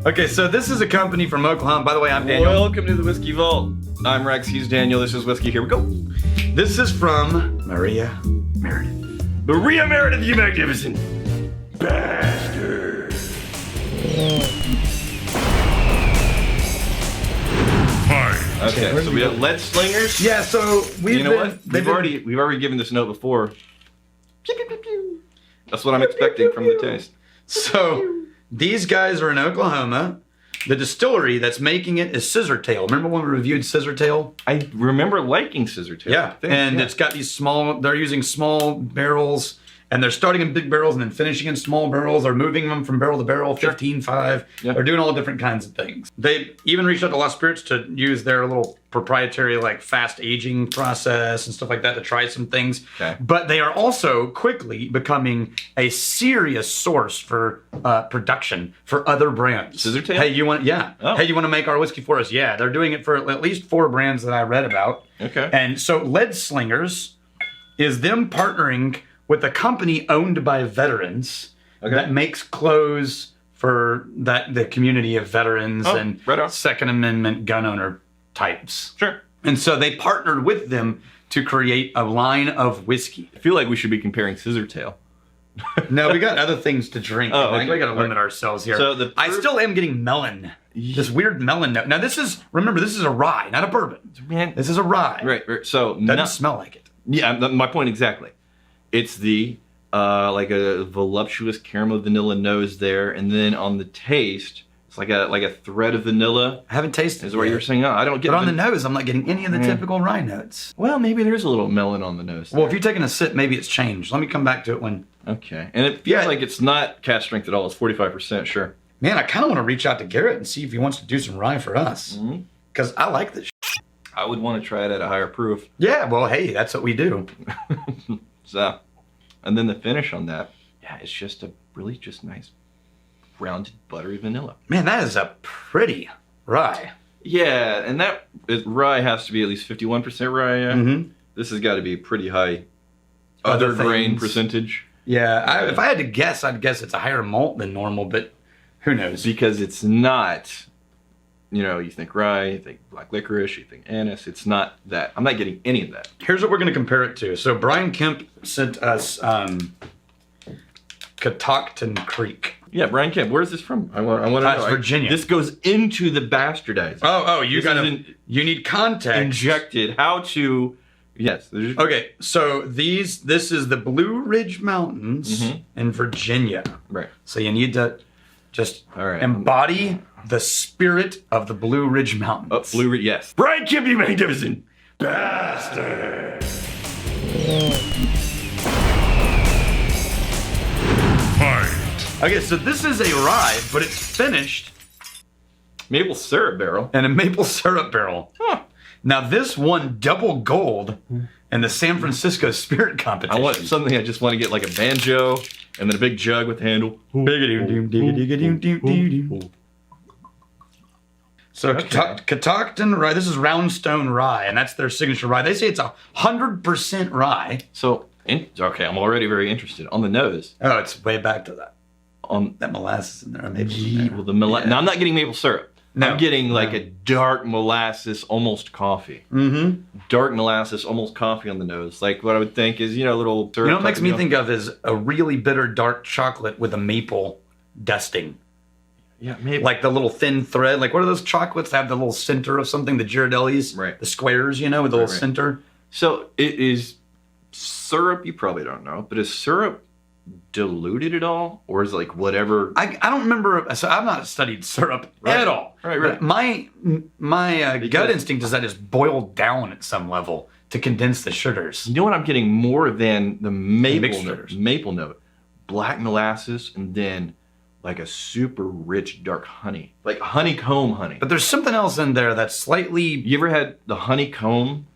Okay, so this is a company from Oklahoma. By the way, I'm Daniel. Welcome to the Whiskey Vault. I'm Rex, he's Daniel, this is Whiskey, here we go. This is from Maria Meredith. Maria Meredith, you magnificent bastard. Okay, so we have Leadslingers. Yeah, so We've already given this note before. Pew, pew, pew, pew. That's what I'm expecting from the taste. So these guys are in Oklahoma. The distillery that's making it is Scissortail. Remember when we reviewed Scissortail? I remember liking Scissortail. Yeah, it's got these small, they're using small barrels, and they're starting in big barrels and then finishing in small barrels. They're moving them from barrel to barrel, 15.5. Yeah. They're doing all different kinds of things. They even reached out to Lost Spirits to use their little proprietary, like, fast aging process and stuff like that to try some things. Okay. But they are also quickly becoming a serious source for production for other brands. Scissortail? Hey, you want? Yeah. Oh. Hey, you want to make our whiskey for us? Yeah. They're doing it for at least 4 brands that I read about. Okay. And so Leadslingers is them partnering with a company owned by veterans that makes clothes for the community of veterans and Second Amendment gun owner types. Sure. And so they partnered with them to create a line of whiskey. I feel like we should be comparing Scissortail. No, we got other things to drink. Oh, I gotta limit ourselves here. So I still am getting melon. This weird melon note. Now this is a rye, not a bourbon. Man, this is a rye. Right. So doesn't smell like it. Yeah, my point exactly. It's the like a voluptuous caramel vanilla nose there, and then on the taste, it's like a thread of vanilla. I haven't tasted it. Is what you're saying? Oh, I don't get. But on the nose, I'm not getting any of the typical rye notes. Well, maybe there's a little melon on the nose there. Well, if you're taking a sip, maybe it's changed. Let me come back to it when. Okay, and it feels like it's not cask strength at all. It's 45%, sure. Man, I kind of want to reach out to Garrett and see if he wants to do some rye for us, because I like this. I would want to try it at a higher proof. Yeah, well, hey, that's what we do. So, and then the finish on that, yeah, it's just a really just nice, rounded, buttery vanilla. Man, that is a pretty rye. Yeah, and rye has to be at least 51% rye. Yeah? This has got to be pretty high other grain percentage. Yeah, if I had to guess, I'd guess it's a higher malt than normal, but who knows? Because it's not, you think rye, you think black licorice, you think anise. It's not that. I'm not getting any of that. Here's what we're going to compare it to. So Brian Kemp sent us Catoctin Creek. Yeah, Brian Kemp. Where's this from? I want to know. It's Virginia. This goes into the bastardizing. Oh, you need context. Injected. How to... Yes. Okay, so this is the Blue Ridge Mountains in Virginia. Right. So you need to just embody the spirit of the Blue Ridge Mountains. Oh, Blue Ridge, yes. Brian Kemp, you magnificent bastard. Okay, so this is a rye, but it's finished maple syrup barrel. And a maple syrup barrel. Huh. Now this won double gold in the San Francisco Spirit Competition. I want something. I just want to get like a banjo and then a big jug with handle. So Catoctin Rye. This is Roundstone Rye, and that's their signature rye. They say it's 100% rye. So okay, I'm already very interested on the nose. Oh, it's way back to that. That molasses in there. Well, now I'm not getting maple syrup. No, I'm getting like a dark molasses, almost coffee. Dark molasses, almost coffee on the nose. Like what I would think is, little syrup. You know what makes me think of is a really bitter dark chocolate with a maple dusting. Yeah, maybe. Like the little thin thread. Like what are those chocolates that have the little center of something? The Ghirardellis? Right. The squares, with the little center. So it is syrup, you probably don't know, but is syrup diluted at all, or is it like whatever? I don't remember. So I've not studied syrup at all. Right. My gut instinct is that it's boiled down at some level to condense the sugars. You know what I'm getting more than the maple note, black molasses, and then like a super rich dark honey, like honeycomb honey. But there's something else in there that's slightly. You ever had the honeycomb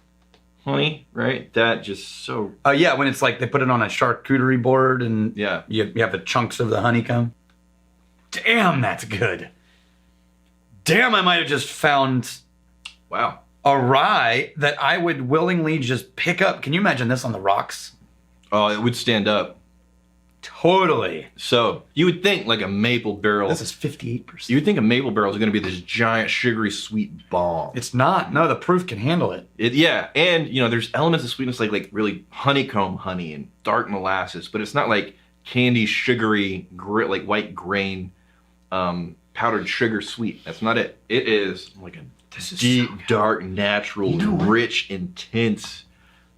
honey, right? That just so... yeah, when it's like they put it on a charcuterie board and you have the chunks of the honeycomb. Damn, that's good. Damn, I might have just found a rye that I would willingly just pick up. Can you imagine this on the rocks? Oh, it would stand up. Totally. So you would think like a maple barrel. This is 58%. You would think a maple barrel is going to be this giant sugary sweet bomb. It's not. No, the proof can handle it. Yeah, and you know, there's elements of sweetness like really honeycomb honey and dark molasses, but it's not like candy sugary like white grain powdered sugar sweet. That's not it. It is like a deep, dark, natural, rich, intense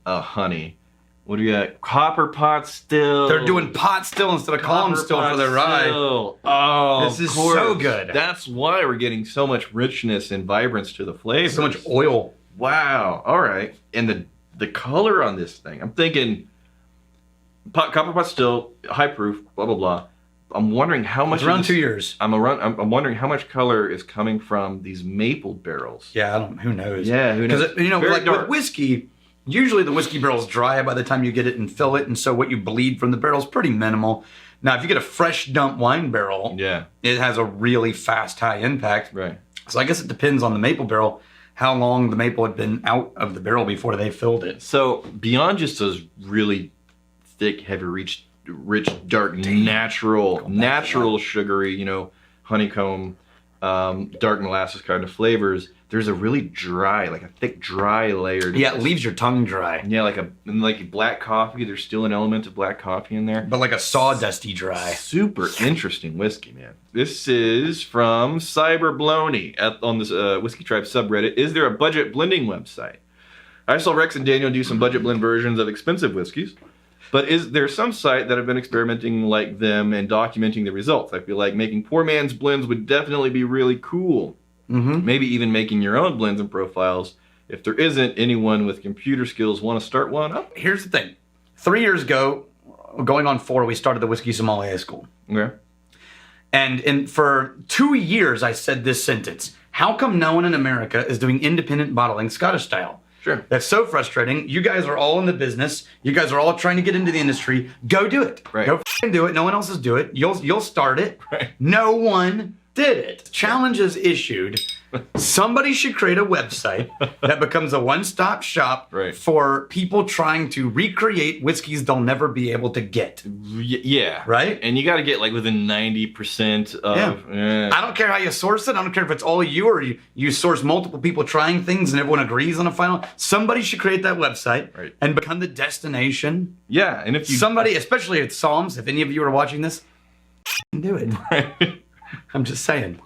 honey. What do you got? Copper pot still. They're doing pot still instead of column still for their rye. Oh, this is so good. That's why we're getting so much richness and vibrance to the flavor. So much oil. Wow. All right. And the color on this thing, I'm thinking copper pot still, high proof, blah blah blah. I'm wondering how much. It's around 2 years. I'm wondering how much color is coming from these maple barrels. Yeah, who knows? Yeah, who knows? Because you know, like with whiskey. Usually the whiskey barrel's dry by the time you get it and fill it, and so what you bleed from the barrel's pretty minimal. Now, if you get a fresh dump wine barrel, it has a really fast, high impact. Right. So I guess it depends on the maple barrel, how long the maple had been out of the barrel before they filled it. So beyond just those really thick, heavy, rich, dark, natural sugary, you know, honeycomb, dark molasses kind of flavors, there's a really dry, like a thick, dry layer. Yeah, it leaves your tongue dry. Yeah, like black coffee. There's still an element of black coffee in there. But like a sawdusty dry. Super interesting whiskey, man. This is from Cyber Bloney on this Whiskey Tribe subreddit. Is there a budget blending website? I saw Rex and Daniel do some budget blend versions of expensive whiskeys. But is there some site that have been experimenting like them and documenting the results? I feel like making poor man's blends would definitely be really cool. Mm-hmm. Maybe even making your own blends and profiles. If there isn't anyone with computer skills want to start one up. Here's the thing. 3 years ago, going on 4, we started the Whiskey Sommelier School. Okay. And for 2 years, I said this sentence. How come no one in America is doing independent bottling Scottish style? Sure. That's so frustrating. You guys are all in the business. You guys are all trying to get into the industry. Go do it. Right. Go f***ing do it. No one else is do it. You'll start it. Right. No one did it. Challenge is issued. Somebody should create a website that becomes a one-stop shop for people trying to recreate whiskeys they'll never be able to get. Yeah. Right? And you got to get like within 90% of... I don't care how you source it. I don't care if it's all you or you source multiple people trying things and everyone agrees on a final. Somebody should create that website and become the destination. Yeah. And if you... Somebody, especially at Psalms, if any of you are watching this, do it. Right. I'm just saying.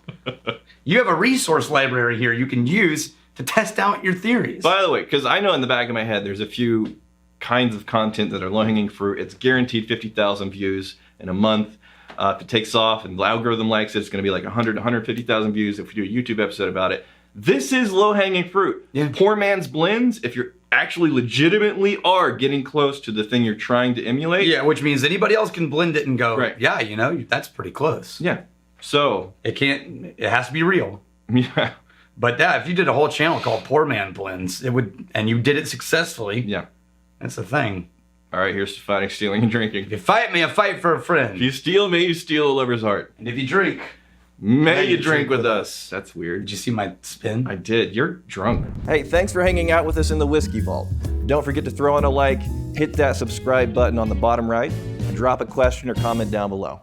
You have a resource library here you can use to test out your theories. By the way, because I know in the back of my head there's a few kinds of content that are low-hanging fruit. It's guaranteed 50,000 views in a month. If it takes off and the algorithm likes it, it's going to be like 100 to 150,000 views if we do a YouTube episode about it. This is low-hanging fruit. Yeah. Poor man's blends, if you're actually legitimately are getting close to the thing you're trying to emulate. Yeah, which means anybody else can blend it and go, yeah, you know, that's pretty close. Yeah. So it has to be real. Yeah. But yeah, if you did a whole channel called Poor Man Blends, it would, and you did it successfully. Yeah. That's the thing. All right, here's to fighting, stealing, and drinking. If you fight me, I fight for a friend. If you steal me, you steal a lover's heart. And if you drink, may you drink with us. That's weird. Did you see my spin? I did. You're drunk. Hey, thanks for hanging out with us in the Whiskey Vault. Don't forget to throw in a like, hit that subscribe button on the bottom right, and drop a question or comment down below.